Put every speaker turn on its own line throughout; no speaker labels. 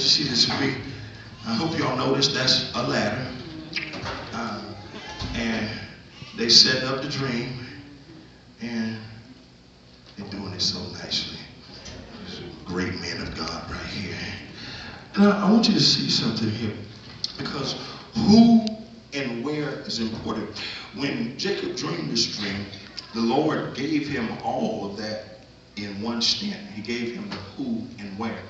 you see this week, I hope y'all notice that's a ladder. And they setting up the dream, and they're doing it so nicely. Great men of God right here. And I want you to see something here, because who and where is important. When Jacob dreamed this dream, the Lord gave him all of that in one stint. He gave him the who and where.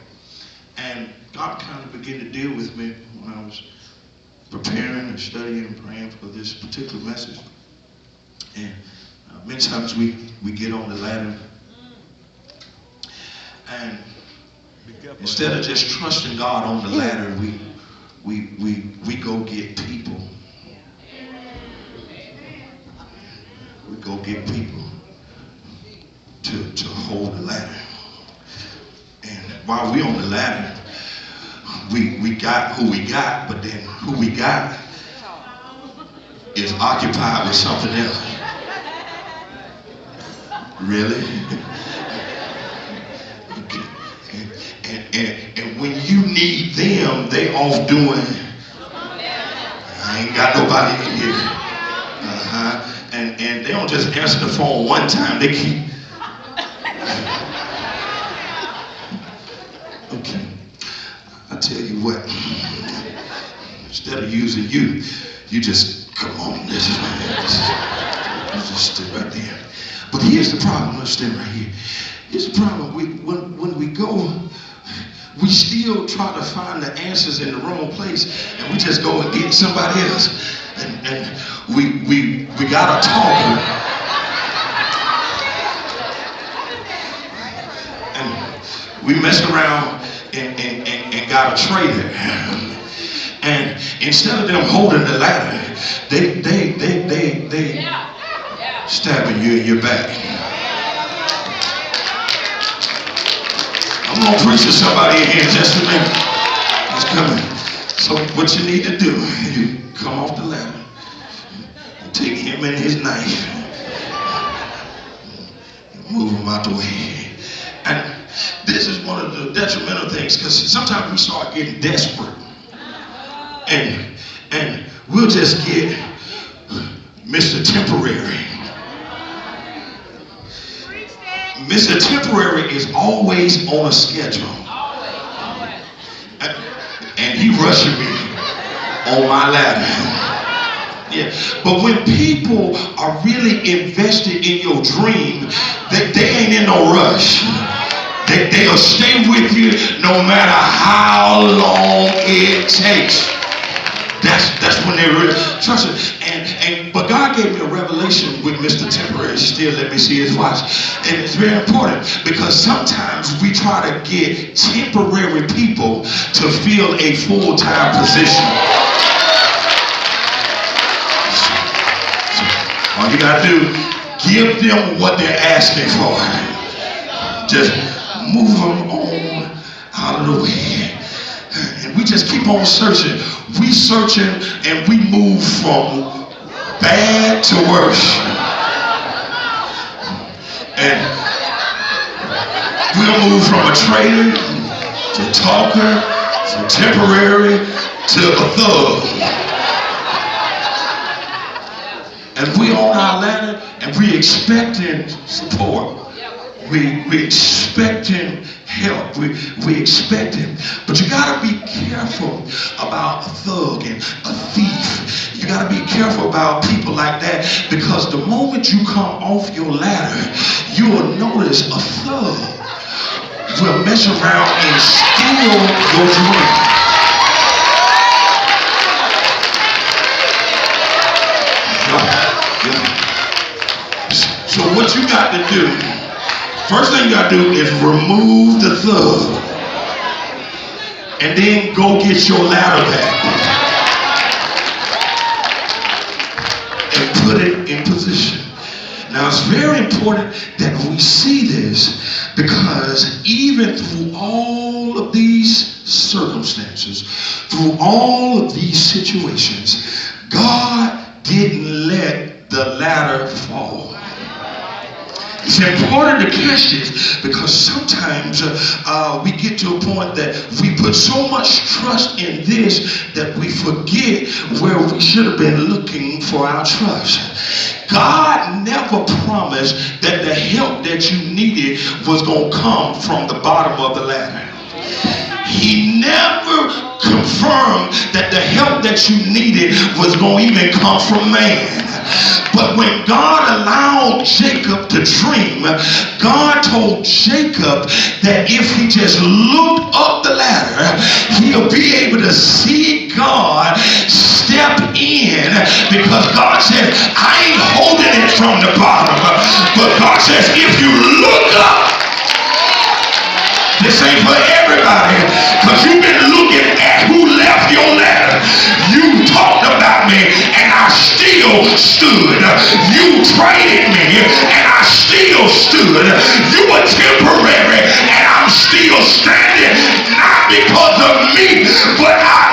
And God kind of began to deal with me when I was preparing and studying and praying for this particular message. And many times we get on the ladder, and instead of just trusting God on the ladder, we go get people. We go get people to hold the ladder. And while we on the ladder, we got who we got, but then who we got is occupied with something else. Really? Okay. And when you need them, they off doing, I ain't got nobody in here. And they don't just answer the phone one time, they keep. Okay. I tell you what, instead of using you, you just come on, this is you just stay right there. But here's the problem, let's stay right here. Here's the problem, when we go, we still try to find the answers in the wrong place, and we just go and get somebody else. And we got a talker, and we mess around and got a traitor. And instead of them holding the ladder, they stabbing you in your back. I'm gonna preach to somebody in here in just a minute. It's coming. So what you need to do, you come off the ladder, and take him and his knife, and move him out the way. And this is one of the detrimental things, because sometimes we start getting desperate, and we'll just get Mr. Temporary. Mr. Temporary is always on a schedule. And he rushing me on my ladder. Yeah. But when people are really invested in your dream, they ain't in no rush. They'll stay with you no matter how long it takes. That's when they really trust it. But God gave me a revelation with Mr. Temporary. Still, let me see his watch. And it's very important, because sometimes we try to get temporary people to fill a full-time position. All you gotta do, give them what they're asking for. Just move them on out of the way. And we just keep on searching. We searching, and we move from bad to worse. And we'll move from a traitor to talker to temporary to a thug. And we on our ladder, and we expecting support. We expecting help. We expecting. But you gotta be careful about a thug and a thief. You gotta be careful about people like that, because the moment you come off your ladder, you will notice a thug will mess around and steal your dream. So what you got to do, first thing you got to do is remove the thug, and then go get your ladder back and put it in position. Now it's very important that we see this, because even through all of these circumstances, through all of these situations, God didn't let the ladder fall. It's important to catch this because sometimes we get to a point that we put so much trust in this that we forget where we should have been looking for our trust. God never promised that the help that you needed was going to come from the bottom of the ladder. He never confirmed that the help that you needed was going to even come from man. But when God allowed Jacob to dream, God told Jacob that if he just looked up the ladder, he'll be able to see God step in, because God says, I ain't holding it from the bottom, but God says, if you look up, this ain't for everybody, because you've been looking at who left your ladder. You talked about me and I still stood. You traded me and I still stood. You were temporary and I'm still standing, not because of me, but I